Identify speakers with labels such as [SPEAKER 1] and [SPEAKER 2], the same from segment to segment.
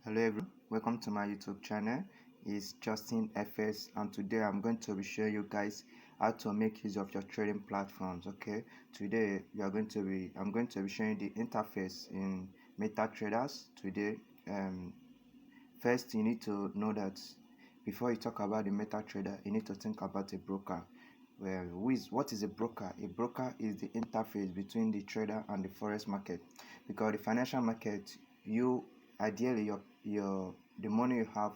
[SPEAKER 1] Hello everyone, welcome to my YouTube channel. It's Justin FS, and today I'm going to be showing you guys how to make use of your trading platforms. Okay, today I'm going to be showing the interface in Metatraders. Today, first you need to know that before you talk about the Metatrader, you need to think about a broker. Well, what is a broker? A broker is the interface between the trader and the forex market, because the financial market, you ideally your the money you have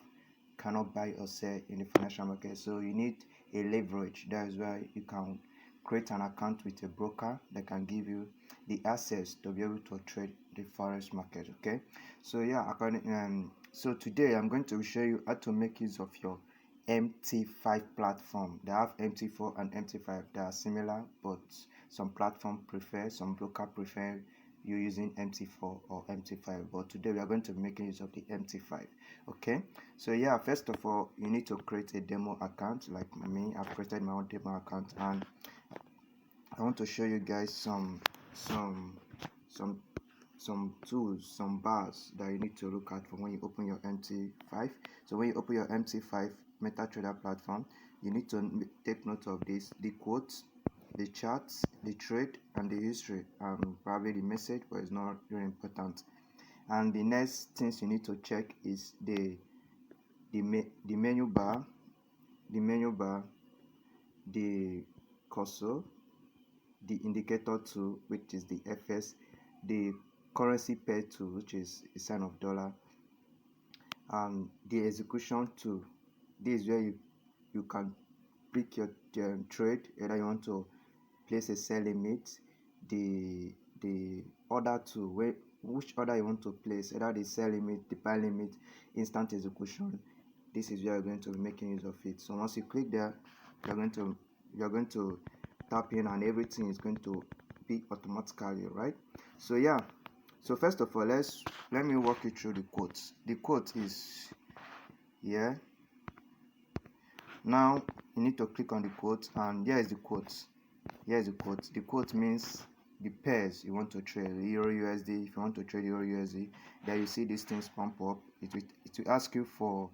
[SPEAKER 1] cannot buy or sell in the financial market, so you need a leverage. That is why you can create an account with a broker that can give you the access to be able to trade the forex market. Okay, so yeah, so today I'm going to show you how to make use of your MT5 platform. They have MT4 and MT5. They are similar, but some broker prefer you using MT4 or MT5. But today we are going to be making use of the MT5. Okay, so yeah, first of all, you need to create a demo account. Like me, I've created my own demo account, and I want to show you guys some tools, some bars that you need to look at for when you open your MT5. So when you open your MT5 MetaTrader platform, you need to take note of this: the quotes, the charts, the trade, and the history, and probably the message, but it's not really important. And the next things you need to check is the menu bar, the cursor, the indicator tool, which is the FS, the currency pair tool, which is a sign of dollar, and the execution tool. This is where you can pick your trade, whether you want to place a sell limit, the order tool, which order you want to place, either the sell limit, the buy limit, instant execution. This is where you're going to be making use of it. So once you click there, you're going to tap in, and everything is going to be automatically, right? So yeah, so first of all, let me walk you through the quotes. The quote is here. Now you need to click on the quote, and here is the quote. Here's the quote. The quote means the pairs you want to trade, Euro USD. If you want to trade Euro USD, there you see these things pump up. It will ask you for,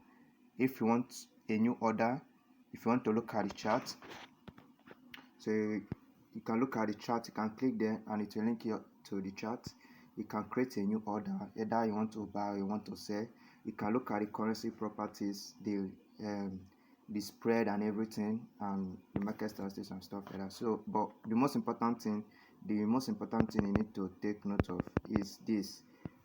[SPEAKER 1] if you want a new order, if you want to look at the chart. So you can look at the chart, you can click there, and it will link you to the chart. You can create a new order, either you want to buy or you want to sell. You can look at the currency properties, the spread and everything, and the market statistics and stuff like that. So, but the most important thing you need to take note of is this: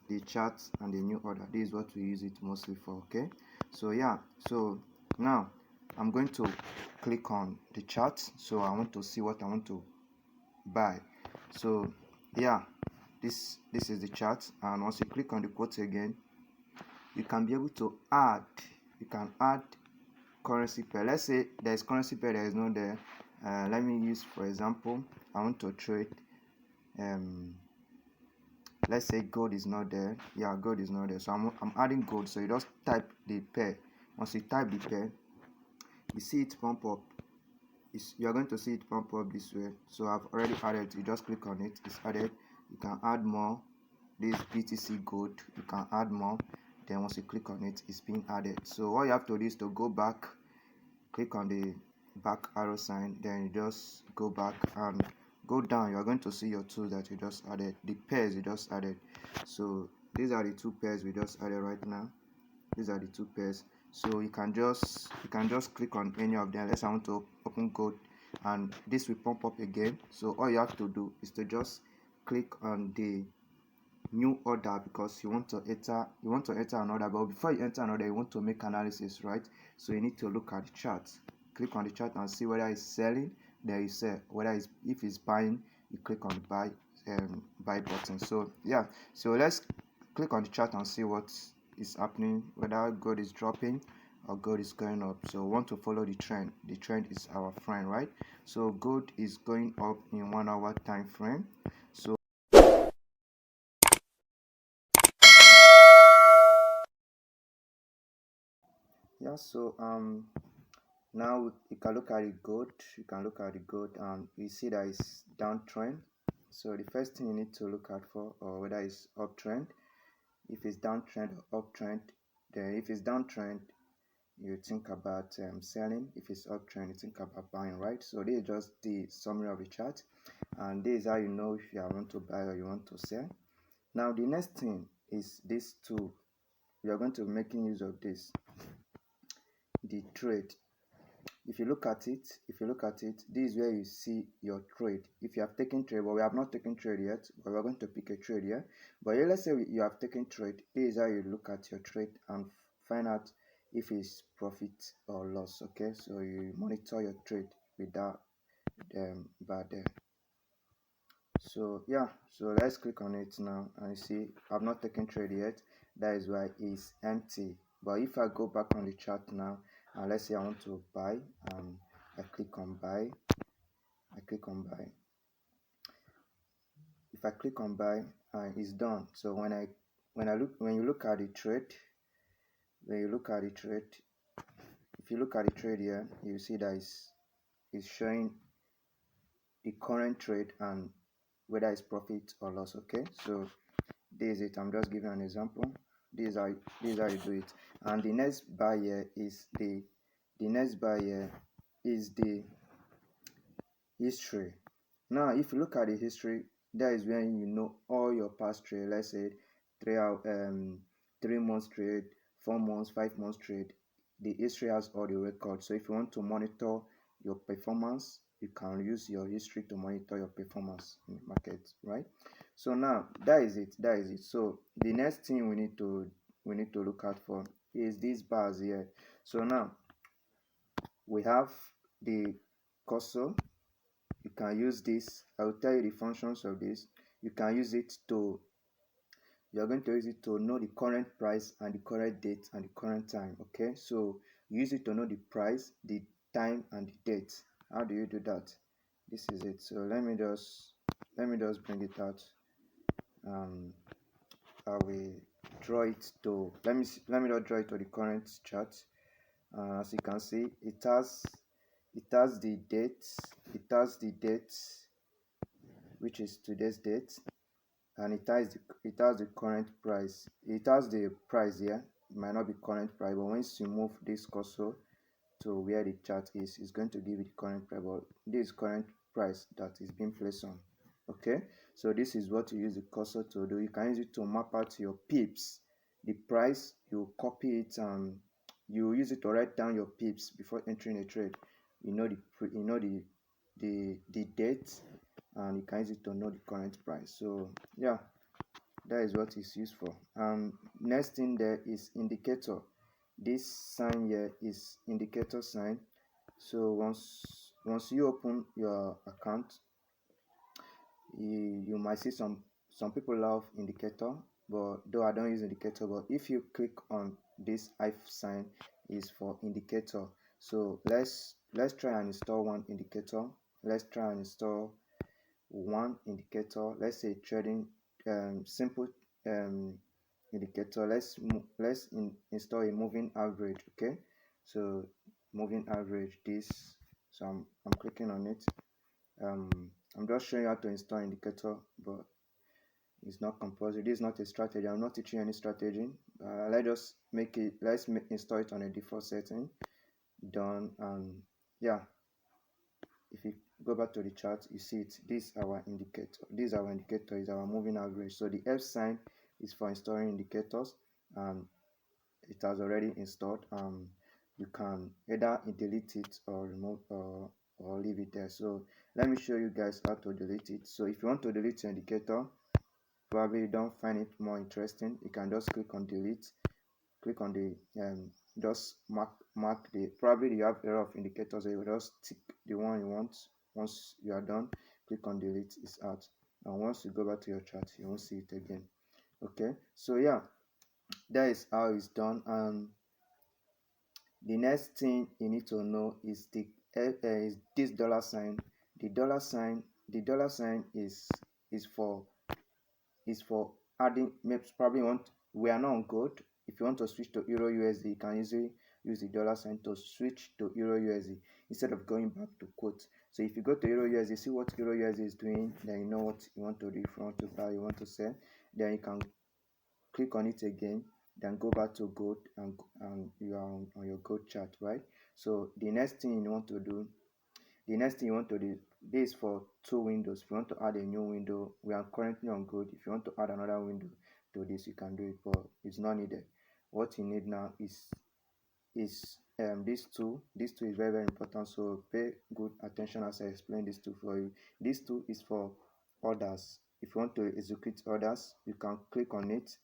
[SPEAKER 1] the charts and the new order. This is what we use it mostly for. Okay, so yeah, so now I'm going to click on the chart. So I want to see what I want to buy. So yeah, this is the chart, and once you click on the quote again, you can be able to add currency pair. Let's say there's currency pair that is not there. Let me use, for example, I want to trade let's say gold is not there. Yeah, gold is not there, so I'm adding gold. So you just type the pair. Once you type the pair, you see it pump up. You're going to see it pump up this way. So I've already added. You just click on it, it's added. You can add more. This BTC gold, you can add more. Then once you click on it, it's being added. So all you have to do is to go back, click on the back arrow sign, then you just go back and go down. You are going to see your tools that you just added, the pairs you just added. So these are the two pairs we just added right now. These are the two pairs. So you can just click on any of them. Let's say I want to open gold, and this will pump up again. So all you have to do is to just click on the new order, because you want to enter an order. But before you enter an order, you want to make analysis, right? So you need to look at the chart. Click on the chart and see whether it's selling. There you sell. If it's buying, you click on the buy button. So yeah, so let's click on the chart and see what is happening, whether gold is dropping or gold is going up. So we want to follow the trend. The trend is our friend, right? So gold is going up in 1 hour time frame. So yeah, so now you can look at the gold. And you see that it's downtrend. So the first thing you need to look out for, or whether it's uptrend. If it's downtrend or uptrend, then if it's downtrend, you think about selling. If it's uptrend, you think about buying, right? So this is just the summary of the chart, and this is how you know if you want to buy or you want to sell. Now the next thing is this tool. We are going to be making use of this, the trade. If you look at it, this is where you see your trade. If you have taken trade, but we have not taken trade yet, but we're going to pick a trade here. But here, let's say you have taken trade. This is how you look at your trade and find out if it's profit or loss. Okay, so you monitor your trade with that bar there. So yeah, so let's click on it now, and you see I've not taken trade yet. That is why it's empty. But if I go back on the chart now, and let's say I want to buy, and I click on buy, if I click on buy, it's done. So when you look at the trade, if you look at the trade here, you see that it's showing the current trade and whether it's profit or loss. Okay, so this is it. I'm just giving an example. This is how you do it. And the next bar here is the history. Now if you look at the history, that is when you know all your past trade. Let's say 3 months trade, 4 months, 5 months trade. The history has all the records. So if you want to monitor your performance, you can use your history to monitor your performance in the market, right? So now that is it. So the next thing we need to look out for is these bars here. So now we have the cursor. You can use this. I will tell you the functions of this. You can use it to you're going to use it to know the current price and the current date and the current time. Okay, so you use it to know the price, the time, and the date. How do you do that? This is it. So let me just bring it out. I will draw it to let me just draw it to the current chart. As you can see, it has the date, which is today's date, and it has the current price. It has the price here. It might not be current price, but once you move this cursor to where the chart is, it's going to give you the current price. But this is current price that is being placed on. Okay, so this is what you use the cursor to do. You can use it to map out your pips, the price. You copy it and you use it to write down your pips before entering a trade. You know the date, and you can use it to know the current price. So yeah, that is what it's used for. Next thing there is indicator. This sign here is indicator sign. So once you open your account, you might see some people love indicator, but though I don't use indicator, but if you click on this I sign, is for indicator. So let's try and install one indicator. Let's try and install one indicator. Let's say trading simple indicator. Let's install a moving average. Okay, so moving average, this. So I'm clicking on it. I'm just showing you how to install indicator, but it's not compulsory. This is not a strategy. I'm not teaching any strategy. Let's install it on a default setting. Done. And yeah, if you go back to the chart, you see it. This is our indicator. Is our moving average. So the F sign is for installing indicators, and it has already installed. You can either delete it or remove or leave it there. So let me show you guys how to delete it. So if you want to delete your indicator, probably you don't find it more interesting, you can just click on delete. Click on the just mark the, probably you have error of indicators, so you just tick the one you want. Once you are done, click on delete, it's out. And once you go back to your chart, you won't see it again. Okay, so yeah, that is how it's done. And the next thing you need to know is is this dollar sign. The dollar sign is for adding. Probably we are not on gold. If you want to switch to Euro USD, you can easily use the dollar sign to switch to Euro USD instead of going back to quote. So if you go to Euro USD, see what Euro USD is doing, then you know what you want to do. If you want to buy, you want to sell, then you can click on it again, then go back to gold, and you are on your gold chart, right? So the next thing you want to do, this is for two windows. If you want to add a new window, we are currently on gold. If you want to add another window to this, you can do it, but it's not needed. What you need now is these two. This two is very, very important, so pay good attention as I explain this two for you. This two is for orders. If you want to execute orders, you can click on it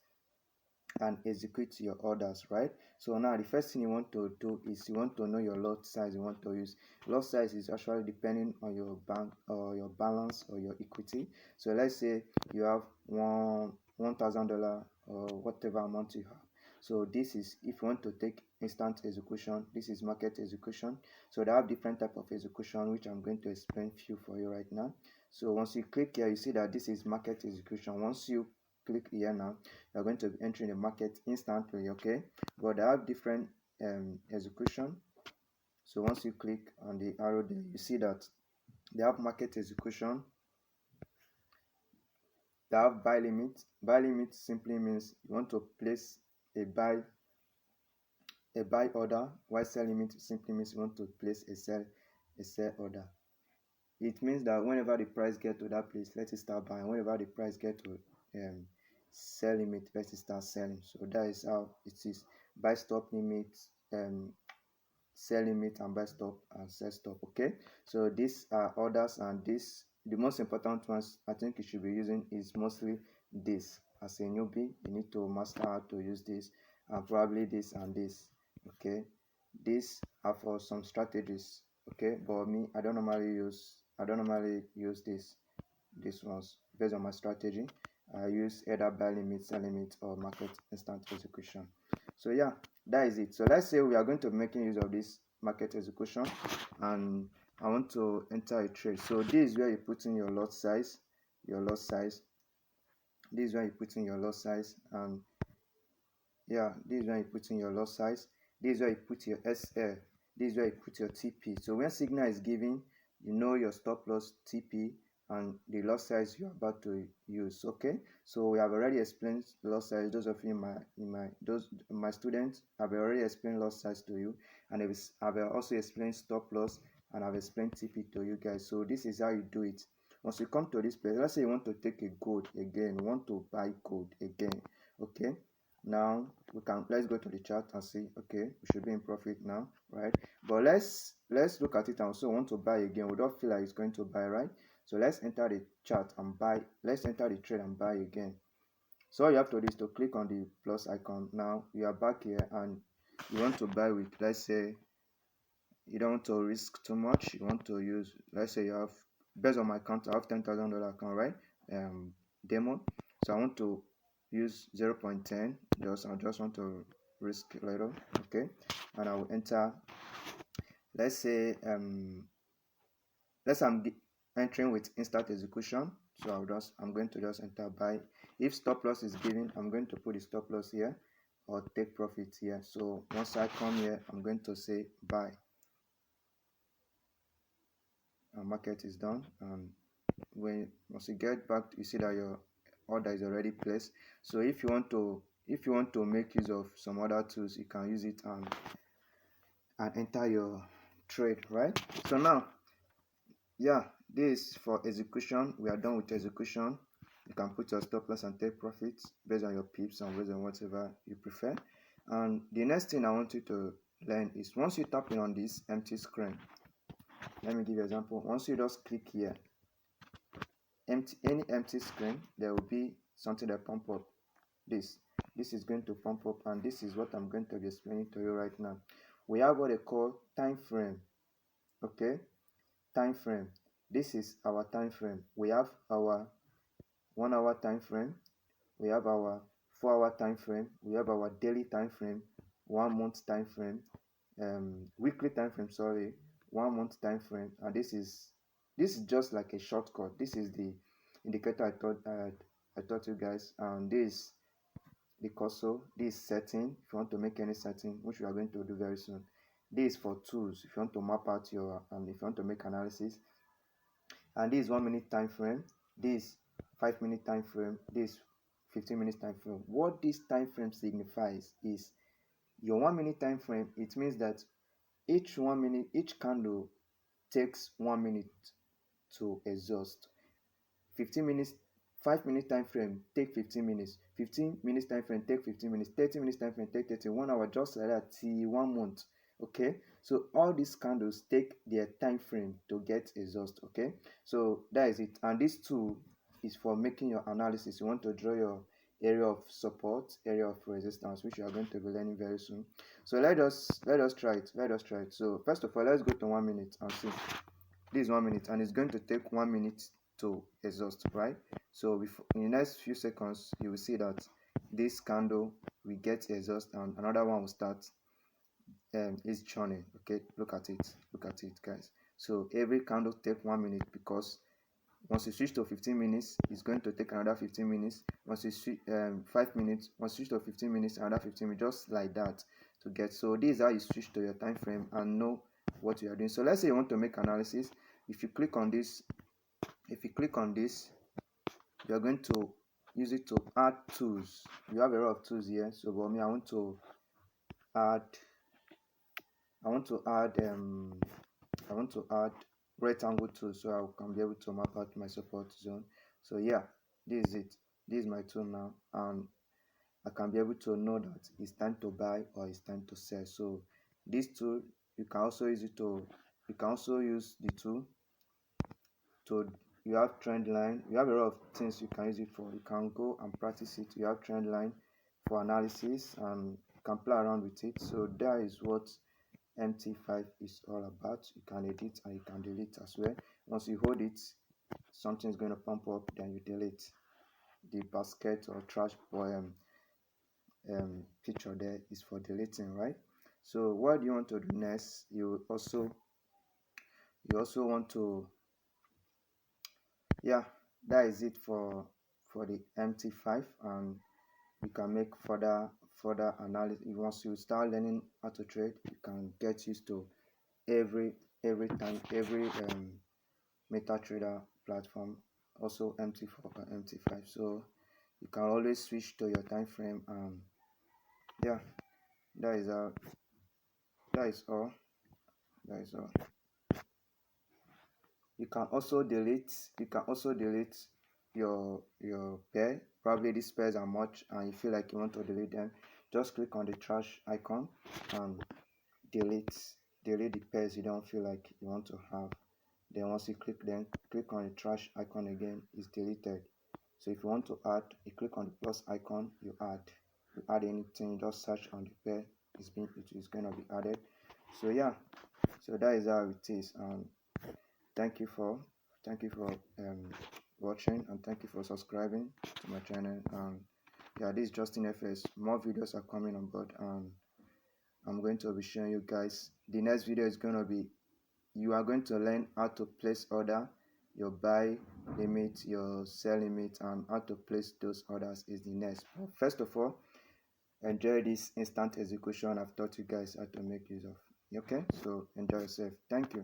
[SPEAKER 1] and execute your orders, right? So now the first thing you want to do is you want to know your lot size you want to use. Lot size is actually depending on your bank or your balance or your equity. So let's say you have $1,000 or whatever amount you have. So this is if you want to take instant execution. This is market execution. So they have different type of execution, which I'm going to explain few for you right now. So once you click here, you see that this is market execution. Once you click here now, you're going to be entering the market instantly, okay? But they have different execution. So once you click on the arrow there, you see that they have market execution. They have buy limit. Buy limit simply means you want to place a buy order, while sell limit simply means you want to place a sell order. It means that whenever the price get to that place, let it start buying. Whenever the price get to sell limit, let it start selling. So that is how it is. Buy stop limit, sell limit, and buy stop and sell stop. Okay, so these are orders, and this the most important ones I think you should be using is mostly this. As a newbie, you need to master how to use this, and probably this and this. Okay, these are for some strategies. Okay, but me, I don't normally use these ones. Based on my strategy, I use either buy limit, sell limit, or market instant execution. So yeah, that is it. So let's say we are going to be making use of this market execution, and I want to enter a trade. So this is where you put in your lot size. This is where you put in your lot size, and yeah, this is where you put in your lot size. This is where you put your SL. This is where you put your TP. So when signal is given, you know your stop loss, TP, and the lot size you're about to use. Okay, so we have already explained lot size. Those of you my students, I've already explained lot size to you, and I've also explained stop loss, and I've explained TP to you guys. So this is how you do it. Once you come to this place, let's say you want to take a gold again, you want to buy gold again. Okay, now let's go to the chart and see. Okay, we should be in profit now, right? But let's look at it and also want to buy again. We don't feel like it's going to buy, right? So let's enter the chart and buy. Let's enter the trade and buy again. So all you have to do is to click on the plus icon. Now you are back here and you want to buy with, let's say you don't want to risk too much. You want to use, let's say you have, based on my account, I have $10,000 account, right? Demo. So I want to use 0.10. I just want to risk a little, okay? And I will enter. Let's say I'm entering with instant execution. So I'm going to just enter buy. If stop loss is given, I'm going to put the stop loss here or take profit here. So once I come here, I'm going to say buy. Our market is done, and once you get back, you see that your order is already placed. So if you want to make use of some other tools, you can use it and enter your trade, right? So now, yeah, this is for execution. We are done with execution. You can put your stop loss and take profits based on your pips and based on whatever you prefer. And the next thing I want you to learn is, once you tap in on this empty screen, let me give you an example. Once you just click here, any empty screen, there will be something that pump up. This is going to pump up, and this is what I'm going to be explaining to you right now. We have what they call time frame. Okay, time frame. This is our time frame. We have our 1 hour time frame, we have our 4 hour time frame, we have our daily time frame, 1 month time frame, weekly time frame, sorry, 1 month time frame. And this is just like a shortcut. This is the indicator I taught you guys, and this the cursor. This setting, if you want to make any setting, which we are going to do very soon. This is for tools, if you want to map out your if you want to make analysis. And this is 1 minute time frame, this 5 minute time frame, this 15 minutes time frame. What this time frame signifies is your 1 minute time frame. It means that each candle takes 1 minute to exhaust. 15 minutes, 5 minute time frame take 15 minutes, 15 minutes time frame take 15 minutes, 30 minutes time frame take 30, 1 hour, just like that till 1 month. Okay, so all these candles take their time frame to get exhaust. Okay, so that is it. And this tool is for making your analysis. You want to draw your area of support, area of resistance, which you are going to be learning very soon. So let us try it. So first of all, let's go to 1 minute and see. This is 1 minute, and it's going to take 1 minute to exhaust, right? So in the next few seconds, you will see that this candle will get exhaust and another one will start is churning. Okay, look at it, guys. So every candle take 1 minute, because once you switch to 15 minutes, it's going to take another 15 minutes. Once you switch 5 minutes, once you switch to 15 minutes, another 15 minutes, just like that to get. So this is how you switch to your time frame and know what you are doing. So let's say you want to make analysis. If you click on this, you are going to use it to add tools. You have a lot of tools here. So for me, I want to add rectangle tool, so I can be able to map out my support zone. So yeah, this is it. This is my tool now, and I can be able to know that it's time to buy or it's time to sell. So this tool, you can also use the tool to, you have trend line. You have a lot of things you can use it for. You can go and practice it. You have trend line for analysis, and you can play around with it. So that is what MT5 is all about. You can edit and you can delete as well. Once you hold it, something is going to pump up, then you delete. The basket or trash picture there is for deleting, right? So what do you want to do next? You also want to, yeah, that is it for the MT5, and you can make further analysis. Once you start learning how to trade, you can get used to every Metatrader platform, also MT4 or MT5. So you can always switch to your time frame, and yeah, that is all. You can also delete your pair. Probably these pairs are much and you feel like you want to delete them. Just click on the trash icon and delete the pairs you don't feel like you want to have. Then once you click on the trash icon again, it's deleted. So if you want to add, you click on the plus icon, you add anything, just search on the pair, it is going to be added. So yeah, so that is how it is. And thank you for watching, and thank you for subscribing to my channel. And yeah, this is Justin FS. More videos are coming on board, and I'm going to be showing you guys. The next video is going to be, you are going to learn how to place order, your buy limit, your sell limit, and how to place those orders is the next. But first of all, enjoy this instant execution I've taught you guys how to make use of. Okay, so enjoy yourself. Thank you.